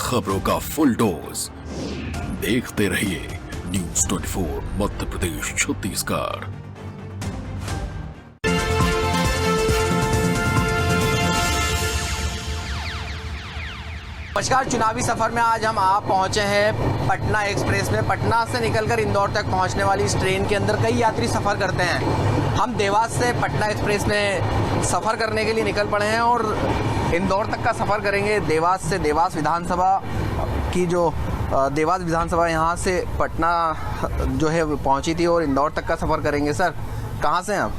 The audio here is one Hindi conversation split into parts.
खबरों का फुल डोज। देखते रहिए न्यूज़ 24 मध्य प्रदेश छत्तीसगढ़। नमस्कार। चुनावी सफर में आज हम आप पहुंचे हैं पटना एक्सप्रेस में। पटना से निकलकर इंदौर तक पहुंचने वाली इस ट्रेन के अंदर कई यात्री सफ़र करते हैं। हम देवास से पटना एक्सप्रेस में सफ़र करने के लिए निकल पड़े हैं और इंदौर तक का सफ़र करेंगे। देवास से देवास विधानसभा की जो देवास विधानसभा यहाँ से पटना जो है पहुँची थी और इंदौर तक का सफ़र करेंगे। सर, कहाँ से हैं आप?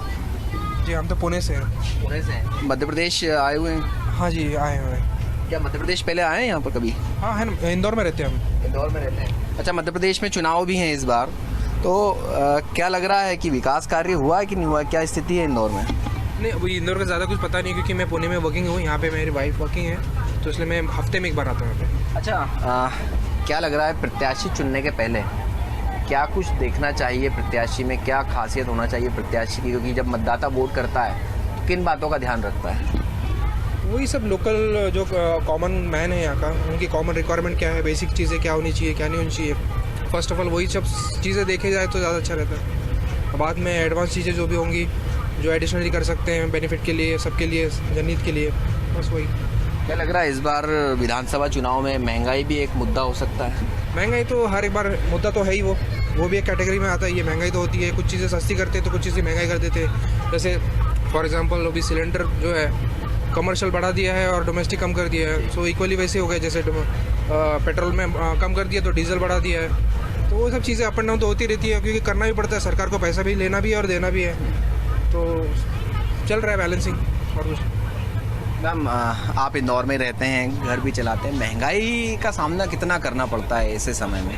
जी, हम तो पुणे से हैं। पुणे से हैं? मध्य प्रदेश आए हुए हैं? हाँ जी, आए हुए हैं। क्या मध्य प्रदेश पहले आए हैं यहाँ पर कभी? हाँ है, इंदौर में रहते हैं हम। इंदौर में रहते हैं। अच्छा, मध्य प्रदेश में चुनाव भी हैं इस बार, तो क्या लग रहा है कि विकास कार्य हुआ है कि नहीं हुआ? क्या स्थिति है इंदौर में? नहीं, अभी इंदौर का ज़्यादा कुछ पता नहीं, क्योंकि मैं पुणे में वर्किंग हूँ। यहाँ पे मेरी वाइफ वर्किंग है, तो इसलिए मैं हफ्ते में एक बार आता हूँ यहाँ पे। अच्छा, क्या लग रहा है प्रत्याशी चुनने के पहले क्या कुछ देखना चाहिए? प्रत्याशी में क्या खासियत होना चाहिए प्रत्याशी की? क्योंकि जब मतदाता वोट करता है तो किन बातों का ध्यान रखता है? वही सब लोकल जो कॉमन मैन है यहाँ का, उनकी कॉमन रिक्वायरमेंट क्या है, बेसिक चीज़ें क्या होनी चाहिए, क्या नहीं होनी चाहिए। फर्स्ट ऑफ ऑल वही सब चीज़ें देखे जाए तो ज़्यादा अच्छा रहता है। बाद में एडवांस चीज़ें जो भी होंगी, जो एडिशनली कर सकते हैं बेनिफिट के लिए, सबके लिए, जनहित के लिए, बस वही। क्या लग रहा है इस बार विधानसभा चुनाव में महंगाई भी एक मुद्दा हो सकता है? महंगाई तो हर एक बार मुद्दा तो है ही, वो भी एक कैटेगरी में आता है। ये महंगाई तो होती है, कुछ चीज़ें सस्ती करते हैं तो कुछ चीज़ें महंगाई कर देते हैं। जैसे फॉर एग्जांपल अभी सिलेंडर जो है कमर्शियल बढ़ा दिया है और डोमेस्टिक कम कर दिया है। सो इक्वली वैसे हो गया, जैसे पेट्रोल में कम कर दिया तो डीजल बढ़ा दिया है। तो वो सब चीज़ें अप एंड डाउन तो होती रहती है, क्योंकि करना भी पड़ता है, सरकार को पैसा भी लेना भी है और देना भी है। तो चल रहा है बैलेंसिंग और कुछ। मैम, आप इंदौर में रहते हैं, घर भी चलाते हैं, महंगाई का सामना कितना करना पड़ता है ऐसे समय में?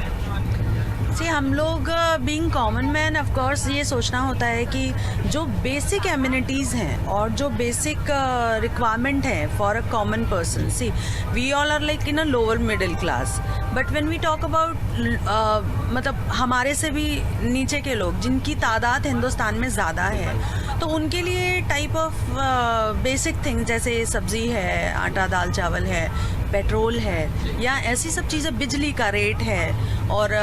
जी, हम लोग being common man of course ये सोचना होता है कि जो बेसिक एमिनिटीज़ हैं और जो बेसिक रिक्वायरमेंट है for a common person, see we all are like in a lower middle class, but when we talk about मतलब हमारे से भी नीचे के लोग जिनकी तादाद हिंदुस्तान में ज़्यादा है, तो उनके लिए टाइप ऑफ बेसिक थिंग्स जैसे सब्ज़ी है, आटा दाल चावल है, पेट्रोल है, या ऐसी सब चीज़ें, बिजली का रेट है, और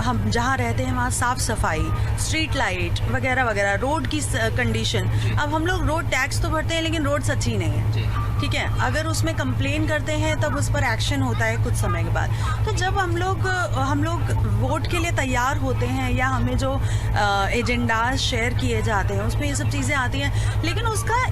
हम जहाँ रहते हैं वहाँ साफ़ सफाई, स्ट्रीट लाइट वगैरह वगैरह, रोड की कंडीशन। अब हम लोग रोड टैक्स तो भरते हैं लेकिन रोड अच्छी नहीं है, ठीक है। अगर उसमें कंप्लेन करते हैं तब उस पर एक्शन होता है कुछ समय के बाद। तो जब हम लोग वोट के लिए तैयार होते हैं या हमें जो एजेंडाज शेयर किए जाते हैं उसमें ये सब चीज़ें आती हैं, लेकिन उसका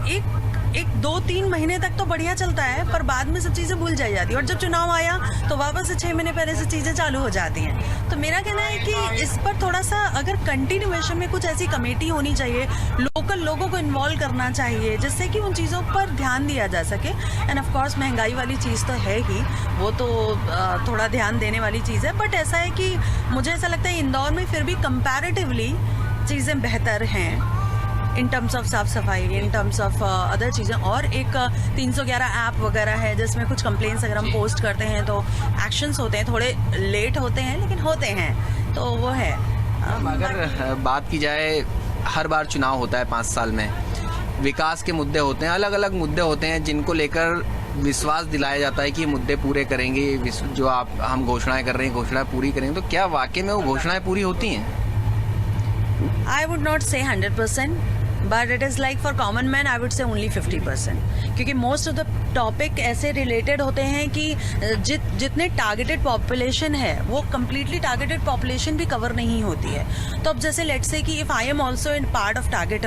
एक 2-3 महीने तक तो बढ़िया चलता है, पर बाद में सब चीज़ें भूल जाई जाती है, और जब चुनाव आया तो वापस से 6 महीने पहले से चीज़ें चालू हो जाती हैं। तो मेरा कहना है कि इस पर थोड़ा सा अगर कंटिन्यूएशन में कुछ ऐसी कमेटी होनी चाहिए, लोकल लोगों को इन्वॉल्व करना चाहिए, जिससे कि उन चीज़ों पर ध्यान दिया जा सके। एंड ऑफ कोर्स महंगाई वाली चीज़ तो है ही, वो तो थोड़ा ध्यान देने वाली चीज़ है, बट ऐसा है कि मुझे ऐसा लगता है इंदौर में फिर भी कंपैरेटिवली चीज़ें बेहतर हैं इन टर्म्स ऑफ साफ़ सफाई, इन टर्म्स ऑफ अदर चीज़ें। और एक 311 ऐप वगैरह है जिसमें कुछ कंप्लेंट्स अगर हम पोस्ट करते हैं तो एक्शंस होते हैं, थोड़े लेट होते हैं लेकिन होते हैं, तो वो है। अगर बात की जाए, हर बार चुनाव होता है 5 साल में, विकास के मुद्दे होते हैं, अलग अलग मुद्दे होते हैं जिनको लेकर विश्वास दिलाया जाता है कि ये मुद्दे पूरे करेंगे, जो हम घोषणाएं कर रहे हैं घोषणाएं पूरी करेंगे। तो क्या वाकई में वो घोषणाएं पूरी होती हैं? I would not say 100%, but it is like for common man I would say only 50%, क्योंकि most of the टॉपिक ऐसे रिलेटेड होते हैं कि जितने टारगेटेड पॉपुलेशन है वो कम्प्लीटली टारगेटेड पॉपुलेशन भी कवर नहीं होती है। तो अब जैसे लेट्स से कि if I am also in part of target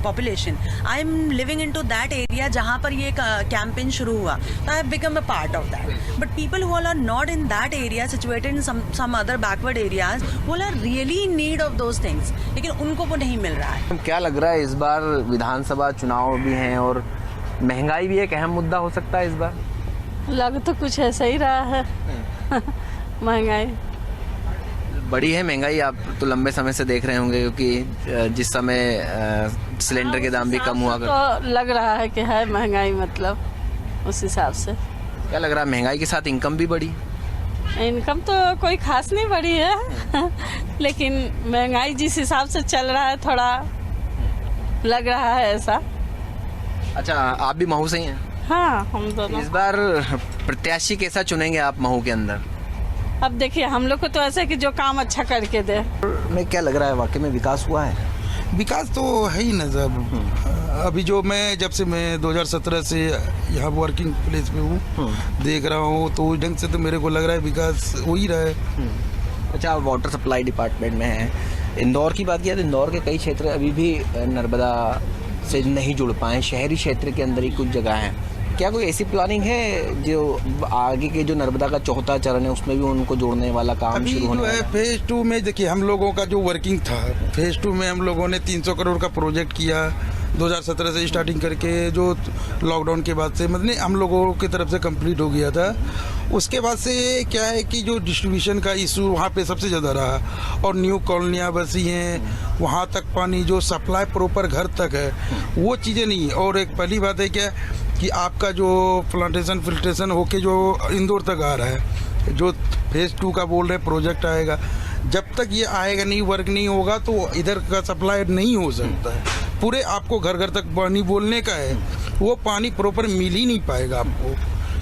population, I am living in to that area जहाँ पर ये कैंपेन शुरू हुआ, तो I have become a part of that. But people who are not in that area, situated in some other backward areas, वो are really in need of those things, लेकिन उनको वो नहीं मिल रहा है। क्या लग रहा है इस बार विधानसभा चुनाव भी हैं और महंगाई भी एक अहम मुद्दा हो सकता है इस बार? लग तो कुछ ऐसा ही रहा है। महंगाई बड़ी है महंगाई, आप तो लंबे समय से देख रहे होंगे, क्योंकि जिस समय सिलेंडर के दाम भी कम हुआ तो लग रहा है कि है महंगाई, मतलब उस हिसाब से। क्या लग रहा है महंगाई के साथ इनकम भी बढ़ी? इनकम तो कोई खास नहीं बढ़ी है लेकिन महंगाई जिस हिसाब से चल रहा है थोड़ा लग रहा है ऐसा। अच्छा, आप भी महू से ही हैं? हाँ, हम दोनों। इस बार प्रत्याशी कैसा चुनेंगे आप महू के अंदर? अब देखिए, हम लोग को तो ऐसा है कि जो काम अच्छा करके दे। में क्या लग रहा है, वाकई में विकास हुआ है? विकास तो है ही ना साहब। अभी जो मैं जब से मैं 2017 से यहाँ वर्किंग प्लेस पे हूँ, देख रहा हूँ, तो उस ढंग से तो मेरे को लग रहा है विकास हो ही रहा है। अच्छा, आप वाटर सप्लाई डिपार्टमेंट में हैं। इंदौर की बात किया तो इंदौर के कई क्षेत्र अभी भी नर्मदा से नहीं जुड़ पाए, शहरी क्षेत्र के अंदर ही कुछ जगह हैं। क्या कोई ऐसी प्लानिंग है जो आगे के जो नर्मदा का चौथा चरण है उसमें भी उनको जोड़ने वाला काम अभी शुरू होने जो है वाला है? फेज 2 में देखिए, हम लोगों का जो वर्किंग था, फेज 2 में हम लोगों ने 300 करोड़ का प्रोजेक्ट किया 2017 से स्टार्टिंग करके, जो लॉकडाउन के बाद से मतलब हम लोगों की तरफ से कंप्लीट हो गया था। उसके बाद से क्या है कि जो डिस्ट्रीब्यूशन का इशू वहाँ पे सबसे ज़्यादा रहा, और न्यू कॉलोनियाँ बसी हैं, वहाँ तक पानी जो सप्लाई प्रॉपर घर तक है वो चीज़ें नहीं। और एक पहली बात है क्या कि आपका जो प्लांटेशन फिल्ट्रेशन होके जो इंदौर तक आ रहा है, जो फेज 2 का बोल रहे प्रोजेक्ट आएगा, जब तक ये आएगा नहीं, वर्क नहीं होगा तो इधर का सप्लाई नहीं हो सकता है। पूरे आपको घर घर तक पानी बोलने का है, वो पानी प्रॉपर मिल ही नहीं पाएगा आपको।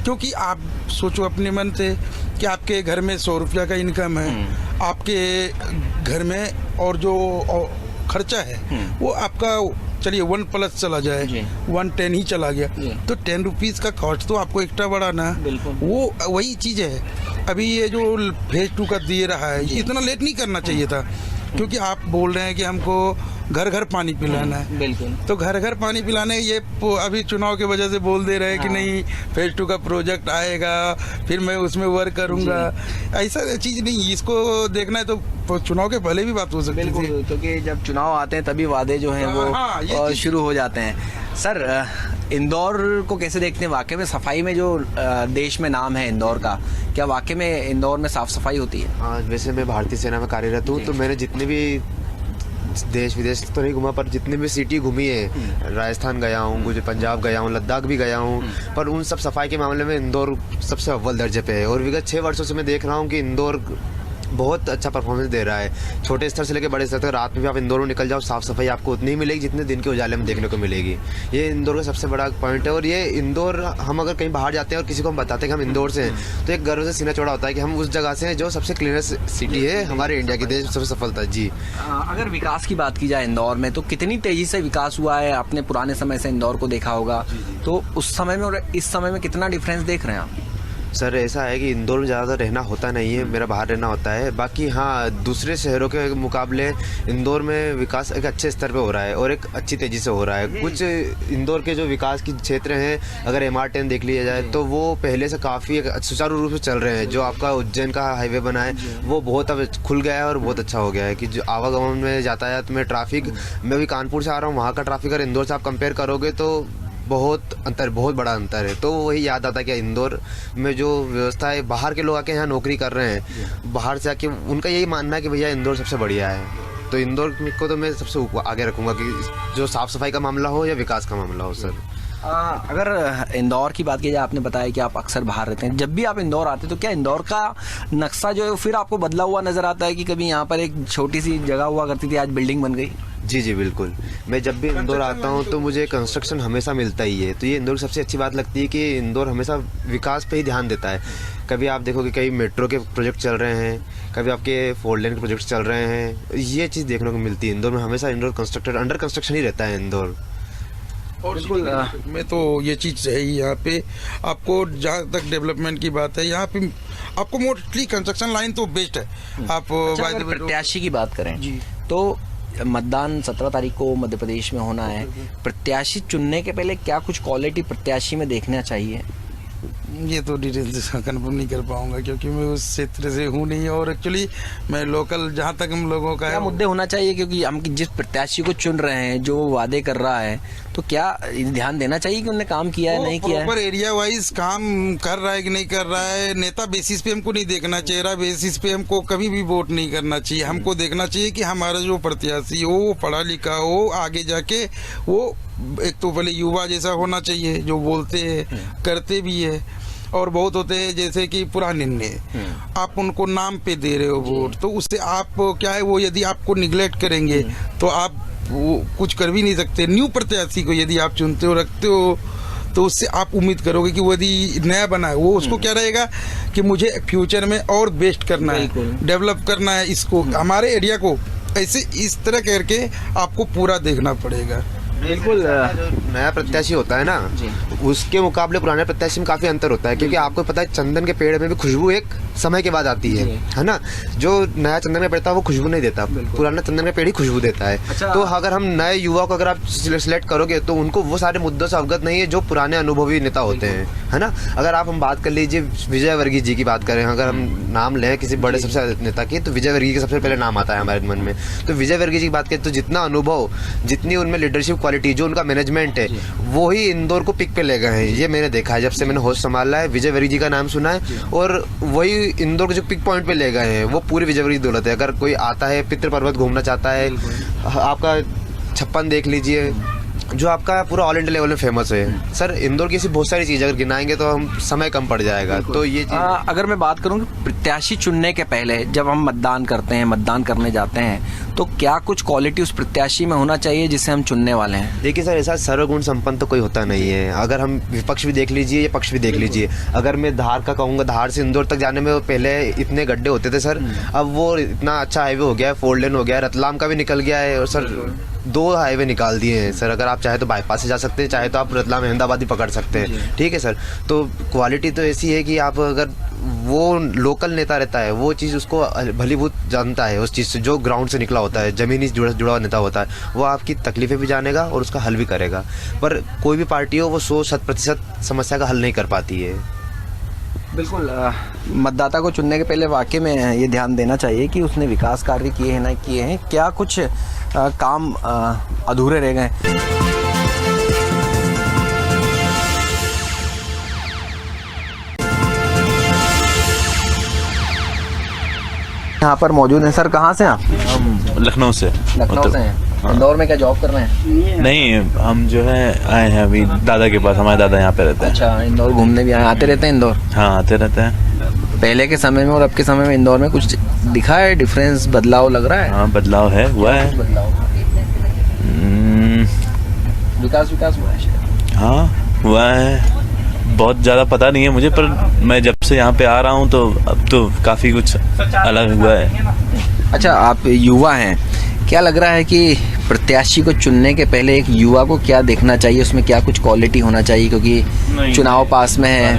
क्योंकि आप सोचो अपने मन से कि आपके घर में 100 रुपया का इनकम है, आपके घर में और जो खर्चा है वो आपका चलिए 1+ चला जाए, 110 ही चला गया, तो 10 रुपीज़ का कॉस्ट तो आपको एक्स्ट्रा बढ़ाना, वो वही चीज़ है। अभी ये जो फेज 2 का दे रहा है, इतना लेट नहीं करना चाहिए था, क्योंकि आप बोल रहे हैं कि हमको घर घर पानी पिलाना है। बिल्कुल। तो घर घर पानी पिलाने ये अभी चुनाव की वजह से बोल दे रहे हैं कि नहीं फेज 2 का प्रोजेक्ट आएगा, फिर मैं उसमें वर्क करूंगा। ऐसा चीज़ नहीं, इसको देखना है तो चुनाव के पहले भी बात हो सकती थी। बिल्कुल, क्योंकि जब चुनाव आते हैं तभी वादे जो हैं वो शुरू हो जाते हैं। सर, इंदौर को कैसे देखते हैं? वाकई में सफाई में जो देश में नाम है इंदौर का, क्या वाकई में इंदौर में साफ सफाई होती है? हाँ, वैसे मैं भारतीय सेना में कार्यरत हूँ, तो मैंने जितने भी देश विदेश तो नहीं घूमा, पर जितनी भी सिटी घूमी है, राजस्थान गया हूँ, गुजरात, पंजाब गया हूँ, लद्दाख भी गया हूँ, पर उन सब सफाई के मामले में इंदौर सबसे अव्वल दर्जे पे है। और विगत 6 वर्षों से मैं देख रहा हूँ कि इंदौर बहुत अच्छा परफॉर्मेंस दे रहा है। छोटे स्तर से लेकर बड़े स्तर तक, रात में भी आप इंदौर में निकल जाओ, साफ सफाई आपको उतनी ही मिलेगी जितने दिन के उजाले में देखने को मिलेगी। ये इंदौर का सबसे बड़ा पॉइंट है। और ये इंदौर, हम अगर कहीं बाहर जाते हैं और किसी को हम बताते हैं कि हम इंदौर से हैं, तो एक गर्व से सीना चौड़ा होता है कि हम उस जगह से हैं जो सबसे क्लीनेस्ट सिटी है हमारे इंडिया की, देश सबसे सफलता। जी, अगर विकास की बात की जाए इंदौर में, तो कितनी तेजी से विकास हुआ है? आपने पुराने समय से इंदौर को देखा होगा, तो उस समय में और इस समय में कितना डिफरेंस देख रहे हैं आप? सर ऐसा है कि इंदौर में ज़्यादा रहना होता नहीं है, मेरा बाहर रहना होता है। बाकी हाँ, दूसरे शहरों के मुकाबले इंदौर में विकास एक अच्छे स्तर पे हो रहा है और एक अच्छी तेज़ी से हो रहा है। कुछ इंदौर के जो विकास के क्षेत्र हैं, अगर MR10 देख लिया जाए तो वो पहले से काफ़ी सुचारू रूप से चल रहे हैं। जो आपका उज्जैन का हाईवे बना है वो बहुत अब खुल गया है और बहुत अच्छा हो गया है कि जो आवागमन में यातायात में ट्रैफिक, मैं भी कानपुर से आ रहा हूँ, वहाँ का ट्रैफिक अगर इंदौर से आप कंपेयर करोगे तो बहुत बड़ा अंतर है। तो वही याद आता है कि इंदौर में जो व्यवस्था है, बाहर के लोग आके यहाँ नौकरी कर रहे हैं, बाहर से आके उनका यही मानना है कि भैया इंदौर सबसे बढ़िया है। तो इंदौर को तो मैं सबसे आगे रखूँगा कि जो साफ़ सफाई का मामला हो या विकास का मामला हो। सर, अगर इंदौर की बात की जाए, आपने बताया कि आप अक्सर बाहर रहते हैं, जब भी आप इंदौर आते हैं तो क्या इंदौर का नक्शा जो है फिर आपको बदला हुआ नज़र आता है कि कभी यहाँ पर एक छोटी सी जगह हुआ करती थी, आज बिल्डिंग बन गई? जी बिल्कुल। मैं जब भी इंदौर आता हूँ तो मुझे कंस्ट्रक्शन हमेशा मिलता ही है। तो ये इंदौर की सबसे अच्छी बात लगती है कि इंदौर हमेशा विकास पे ही ध्यान देता है। कभी आप देखोगे कई मेट्रो के प्रोजेक्ट चल रहे हैं, कभी आपके 4 लेन के प्रोजेक्ट चल रहे हैं, ये चीज़ देखने को मिलती है इंदौर में। हमेशा इंदौर अंडर कंस्ट्रक्शन ही रहता है इंदौर। और बिल्कुल में तो ये चीज़ है ही, यहाँ पे आपको जहाँ तक डेवलपमेंट की बात है, यहाँ पे आपको मोस्टली कंस्ट्रक्शन लाइन तो बेस्ट है। आप अगर प्रत्याशी की बात करें तो मतदान 17 तारीख को मध्य प्रदेश में होना है। प्रत्याशी चुनने के पहले क्या कुछ क्वालिटी प्रत्याशी में देखना चाहिए? ये तो डिटेल से कंफर्म नहीं कर पाऊंगा क्योंकि मैं उस क्षेत्र से हूँ नहीं, और एक्चुअली मैं लोकल जहाँ तक हम लोगों का क्या मुद्दे होना चाहिए? क्योंकि हम जिस प्रत्याशी को चुन रहे हैं, जो वादे कर रहा है, तो क्या ध्यान देना चाहिए कि उन्होंने काम किया है नहीं किया है? प्रॉपर एरिया वाइज काम कर रहा है कि नहीं कर रहा है। नेता बेसिस पे हमको नहीं देखना, चेहरा बेसिस पे हमको कभी भी वोट नहीं करना चाहिए। हमको देखना चाहिए कि हमारा जो प्रत्याशी हो वो पढ़ा लिखा हो, आगे जाके वो एक तो पहले युवा जैसा होना चाहिए, जो बोलते हैं करते भी है। और बहुत होते हैं जैसे कि पुराने ने आप उनको नाम पे दे रहे हो वोट, तो उससे आप क्या है, वो यदि आपको निगलेक्ट करेंगे तो आप वो कुछ कर भी नहीं सकते। न्यू प्रत्याशी को यदि आप चुनते हो, रखते हो, तो उससे आप उम्मीद करोगे कि वो यदि नया बना है वो उसको क्या रहेगा कि मुझे फ्यूचर में और बेस्ट करना है, डेवलप करना है इसको, हमारे एरिया को। ऐसे इस तरह करके आपको पूरा देखना पड़ेगा। बिल्कुल। नया प्रत्याशी होता है ना, उसके मुकाबले पुराने प्रत्याशी में काफी अंतर होता है, क्योंकि आपको पता है चंदन के पेड़ में भी खुशबू एक समय के बाद आती है ना। जो नया चंदन का पेड़ था वो खुशबू नहीं देता, पुराना चंदन का पेड़ ही खुशबू देता है। अच्छा। तो अगर हम नए युवा को अगर आप सिलेक्ट करोगे तो उनको वो सारे मुद्दों से अवगत नहीं है जो पुराने अनुभवी नेता होते हैं, है ना। अगर आप हम बात कर लीजिए विजय वर्गीय जी की बात करें, अगर हम नाम लें किसी बड़े सबसे नेता की, तो विजय वर्गीय का सबसे पहले नाम आता है हमारे मन में। तो विजय वर्गीय जी की बात करें तो जितना अनुभव, जितनी उनमें लीडरशिप क्वालिटी, जो उनका मैनेजमेंट है, वो ही इंदौर को पिक पे ले गए हैं। ये मैंने देखा है, जब से मैंने होश संभाला है विजय वर्गीय जी का नाम सुना है, और वही इंदौर को जो पिक पॉइंट पे ले गए हैं वो पूरी विजय वर्गीय की दौलत है। अगर कोई आता है पितृ पर्वत घूमना चाहता है, आपका छप्पन देख लीजिए जो आपका पूरा ऑल इंडिया लेवल में फेमस है। सर इंदौर की ऐसी बहुत सारी चीज़ अगर गिनाएंगे तो हम समय कम पड़ जाएगा। तो ये अगर मैं बात करूं कि प्रत्याशी चुनने के पहले जब हम मतदान करते हैं, मतदान करने जाते हैं, तो क्या कुछ क्वालिटी उस प्रत्याशी में होना चाहिए जिसे हम चुनने वाले हैं? देखिए सर, ऐसा सर्वगुण संपन्न तो कोई होता नहीं है। अगर हम विपक्ष भी देख लीजिए या पक्ष भी देख लीजिए, अगर मैं धार का कहूँगा, धार से इंदौर तक जाने में पहले इतने गड्ढे होते थे सर, अब वो इतना अच्छा हाईवे हो गया है, 4 लेन हो गया है, रतलाम का भी निकल गया है, और सर 2 हाईवे निकाल दिए हैं सर। अगर आप चाहे तो बाईपास से जा सकते हैं, चाहे तो आप रतलाम अहमदाबाद भी पकड़ सकते हैं, ठीक है सर। तो क्वालिटी तो ऐसी है कि आप अगर वो लोकल नेता रहता है वो चीज़ उसको भलीभूत जानता है, उस चीज़ से जो ग्राउंड से निकला होता है, ज़मीनी जुड़ा हुआ नेता होता है, वो आपकी तकलीफ़ें भी जानेगा और उसका हल भी करेगा। पर कोई भी पार्टी हो वो 100% समस्या का हल नहीं कर पाती है। बिल्कुल। मतदाता को चुनने के पहले वाकई में ये ध्यान देना चाहिए कि उसने विकास कार्य किए हैं ना किए हैं, क्या कुछ काम अधूरे रह गए। यहाँ पर मौजूद हैं सर, कहाँ से आप? हम लखनऊ से। लखनऊ से हैं। इंदौर में क्या जॉब कर रहे हैं? नहीं, हम जो है आए हैं अभी दादा के पास, हमारे दादा यहाँ पे रहते हैं। अच्छा, इंदौर घूमने भी आए, आते रहते हैं इंदौर? हाँ, आते रहते हैं। पहले के समय में और अब के समय में इंदौर में कुछ दिखा है डिफरेंस, बदलाव लग रहा है? हाँ, बदलाव है, हुआ है। विकास हुआ है शायद। हाँ, हुआ है। बहुत ज़्यादा पता नहीं है मुझे, पर मैं जब से यहाँ पे आ रहा हूँ तो अब तो काफ़ी कुछ अलग हुआ है। अच्छा, आप युवा हैं, क्या लग रहा है कि प्रत्याशी को चुनने के पहले एक युवा को क्या देखना चाहिए, उसमें क्या कुछ क्वालिटी होना चाहिए, क्योंकि चुनाव पास में है?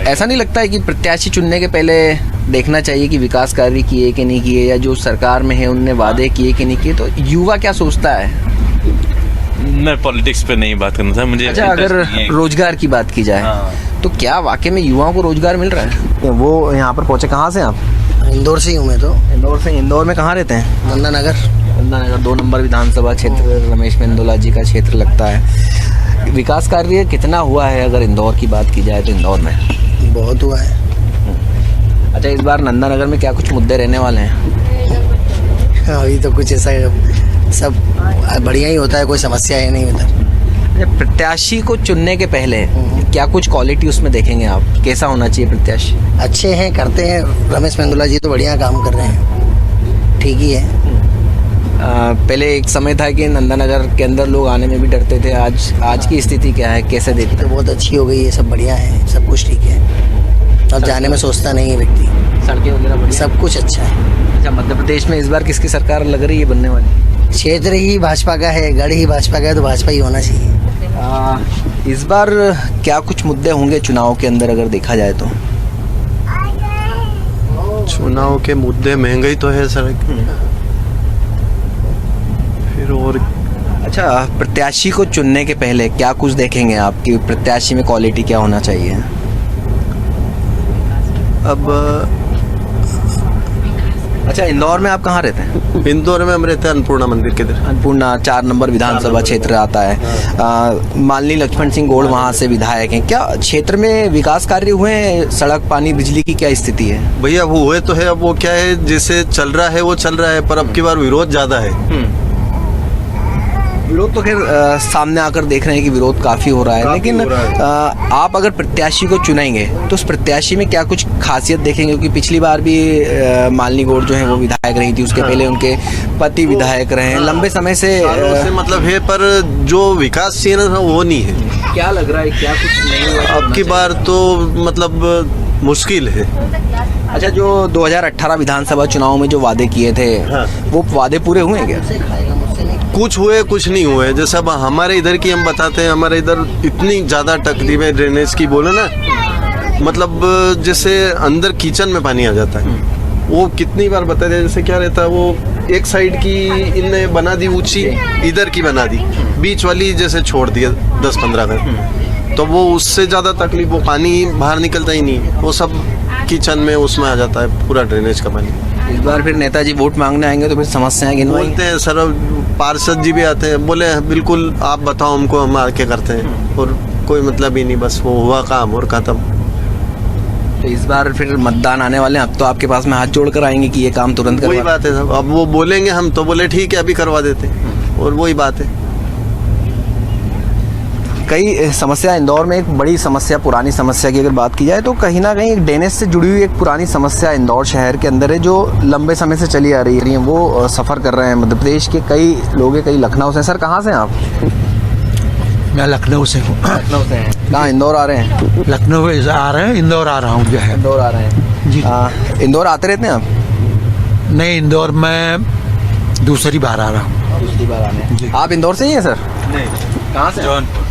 ऐसा नहीं लगता है कि प्रत्याशी चुनने के पहले देखना चाहिए कि विकास कार्य किए कि नहीं किए, या जो सरकार में है उनने वादे किए कि नहीं किए? तो युवा क्या सोचता है? मैं पॉलिटिक्स पे नहीं बात करना था मुझे। अच्छा, अगर रोजगार की बात की जाए, हाँ। तो क्या वाकई में युवाओं को रोजगार मिल रहा है? वो यहाँ पर पहुँचे, कहाँ से आप? इंदौर से ही हूँ मैं तो। इंदौर से। इंदौर में कहाँ रहते हैं? नंदा नगर। 2 नंबर विधानसभा क्षेत्र, रमेश मेंदोला जी का क्षेत्र लगता है। विकास कार्य कितना हुआ है अगर इंदौर की बात की जाए तो इंदौर में? बहुत हुआ है। अच्छा, इस बार नंदा नगर में क्या कुछ मुद्दे रहने वाले हैं? अभी तो कुछ ऐसा सब बढ़िया ही होता है, कोई समस्या है नहीं उधर। प्रत्याशी को चुनने के पहले क्या कुछ क्वालिटी उसमें देखेंगे आप? कैसा होना चाहिए प्रत्याशी? अच्छे हैं, करते हैं। रमेश मेंदोला जी तो बढ़िया काम कर रहे हैं, ठीक ही है। पहले एक समय था कि नंदानगर के अंदर लोग आने में भी डरते थे, आज की स्थिति क्या है, कैसे देखते? तो बहुत अच्छी हो गई है, सब बढ़िया है, सब कुछ ठीक है। अब जाने में सोचता नहीं है व्यक्ति, सड़कें वगैरह सब कुछ अच्छा है। अच्छा, मध्य प्रदेश में इस बार किसकी सरकार लग रही है बनने वाली? क्षेत्र ही भाजपा का है, गढ़ ही भाजपा का है, तो भाजपा ही होना चाहिए। इस बार क्या कुछ मुद्दे होंगे चुनाव के अंदर अगर देखा जाए तो? चुनाव के मुद्दे महंगाई तो है सर, फिर और अच्छा, प्रत्याशी को चुनने के पहले क्या कुछ देखेंगे आप कि प्रत्याशी में क्वालिटी क्या होना चाहिए? अब अच्छा, इंदौर में आप कहाँ रहते हैं? इंदौर में हम रहते हैं अन्नपूर्णा मंदिर के इधर। अन्नपूर्णा 4 नंबर विधानसभा क्षेत्र आता है। माननीय लक्ष्मण सिंह गोड़ वहाँ से विधायक हैं। क्या क्षेत्र में विकास कार्य हुए हैं? सड़क, पानी, बिजली की क्या स्थिति है? भैया वो हुए तो है, अब वो क्या है, जैसे चल रहा है वो चल रहा है, पर अब की बार विरोध ज़्यादा है। विरोध तो खैर सामने आकर देख रहे हैं कि विरोध काफ़ी हो रहा है, लेकिन आप अगर प्रत्याशी को चुनेंगे तो उस प्रत्याशी में क्या कुछ खासियत देखेंगे? क्योंकि पिछली बार भी मालिनी गौड़ जो है वो विधायक रही थी, उसके पहले उनके पति विधायक रहे हैं, लंबे समय से मतलब है, पर जो विकास चाहिए ना वो नहीं है। क्या लग रहा है, क्या कुछ नहीं हुआ अब की बार तो मतलब मुश्किल है। अच्छा, जो 2018 विधानसभा चुनाव में जो वादे किए थे, वो वादे पूरे हुए हैं क्या? कुछ हुए कुछ नहीं हुए। जैसे अब हमारे इधर की हम बताते हैं, हमारे इधर इतनी ज़्यादा तकलीफ है ड्रेनेज की, बोले ना, मतलब जैसे अंदर किचन में पानी आ जाता है। वो कितनी बार बता रहे, जैसे क्या रहता है, वो एक साइड की इनने बना दी ऊंची, इधर की बना दी, बीच वाली जैसे छोड़ दिया 10-15 घर, तो वो उससे ज़्यादा तकलीफ, वो पानी बाहर निकलता ही नहीं, वो सब किचन में उसमें आ जाता है पूरा ड्रेनेज का पानी। इस बार फिर नेताजी वोट मांगने आएंगे तो फिर समस्याएं गिनवाएंगे? बोलते हैं सर, पार्षद जी भी आते हैं, बोले बिल्कुल आप बताओ हमको, हम आके करते हैं, और कोई मतलब ही नहीं, बस वो हुआ काम और खत्म। तो इस बार फिर मतदान आने वाले हैं, अब तो आपके पास में हाथ जोड़ कर आएंगे कि ये काम तुरंत करवा। वही बात है साहब, अब वो बोलेंगे हम तो बोले ठीक है अभी करवा देते हैं, और वही बात है। कई समस्या इंदौर में, एक बड़ी समस्या, पुरानी समस्या की अगर बात की जाए तो कहीं ना कहीं ड्रेनेज से जुड़ी हुई एक पुरानी समस्या इंदौर शहर के अंदर है, जो लंबे समय से चली आ रही है। वो सफ़र कर रहे हैं मध्य प्रदेश के कई लोग हैं, कई लखनऊ से। सर कहाँ से हैं आप? मैं लखनऊ से हूँ। लखनऊ से हैं? कहाँ, इंदौर आ रहे हैं? लखनऊ से आ रहे हैं, इंदौर आ रहा हूँ जो है। इंदौर आ रहे हैं जी। इंदौर आते रहते हैं आप? नहीं, इंदौर मैं दूसरी बार आ रहा हूँ। दूसरी बार आने हैं। आप इंदौर से ही हैं सर? नहीं, कहाँ से?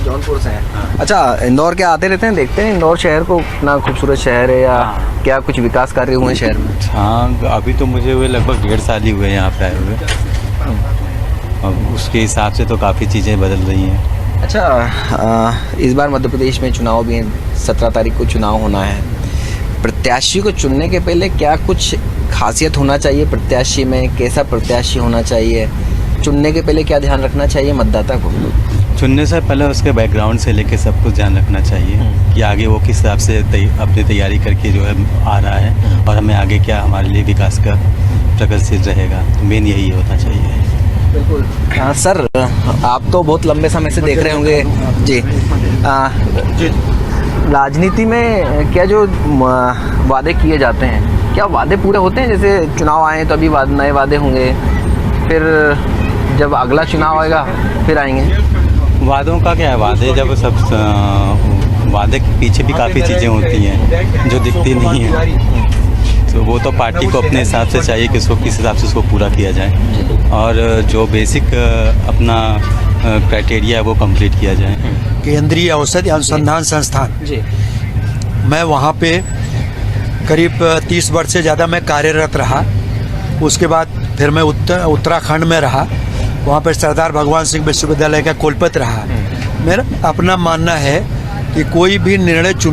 जौनपुर से हैं। हाँ। अच्छा, इंदौर क्या आते रहते हैं, देखते हैं इंदौर शहर को, कितना खूबसूरत शहर है, या क्या कुछ विकास कार्य हुए हैं शहर में? हाँ, अभी तो मुझे हुए लगभग 1.5 साल ही हुए यहाँ पे आए हुए, अब उसके हिसाब से तो काफ़ी चीज़ें बदल रही हैं। अच्छा, इस बार मध्य प्रदेश में चुनाव भी हैं, 17 तारीख को चुनाव होना है। प्रत्याशी को चुनने के पहले क्या कुछ खासियत होना चाहिए प्रत्याशी में? कैसा प्रत्याशी होना चाहिए? चुनने के पहले क्या ध्यान रखना चाहिए मतदाता को? चुनने से पहले उसके बैकग्राउंड से लेके सब कुछ ध्यान रखना चाहिए कि आगे वो किस हिसाब से अपनी तैयारी करके जो है आ रहा है, और हमें आगे क्या हमारे लिए विकास का प्रगतिशील रहेगा। तो मेन यही होना चाहिए। बिल्कुल। सर, आप तो बहुत लंबे समय से देख रहे होंगे जी, राजनीति में क्या जो वादे किए जाते हैं, क्या वादे पूरे होते हैं? जैसे चुनाव आए तो अभी नए वादे होंगे, फिर जब अगला चुनाव आएगा फिर आएंगे। वादों का क्या है, वादे जब सब वादे के पीछे भी काफ़ी चीज़ें होती हैं जो दिखती नहीं है, तो वो तो पार्टी को अपने हिसाब से चाहिए कि उसको किस हिसाब से उसको पूरा किया जाए, और जो बेसिक अपना क्राइटेरिया है वो कंप्लीट किया जाए। केंद्रीय औषधि अनुसंधान संस्थान जी, मैं वहाँ पे करीब 30 वर्ष से ज़्यादा मैं कार्यरत रहा। उसके बाद फिर मैं उत्तराखंड में रहा, वहाँ पर सरदार भगवान सिंह विश्वविद्यालय का कुलपति रहा। मेरा अपना मानना है कि कोई भी निर्णय चुनाव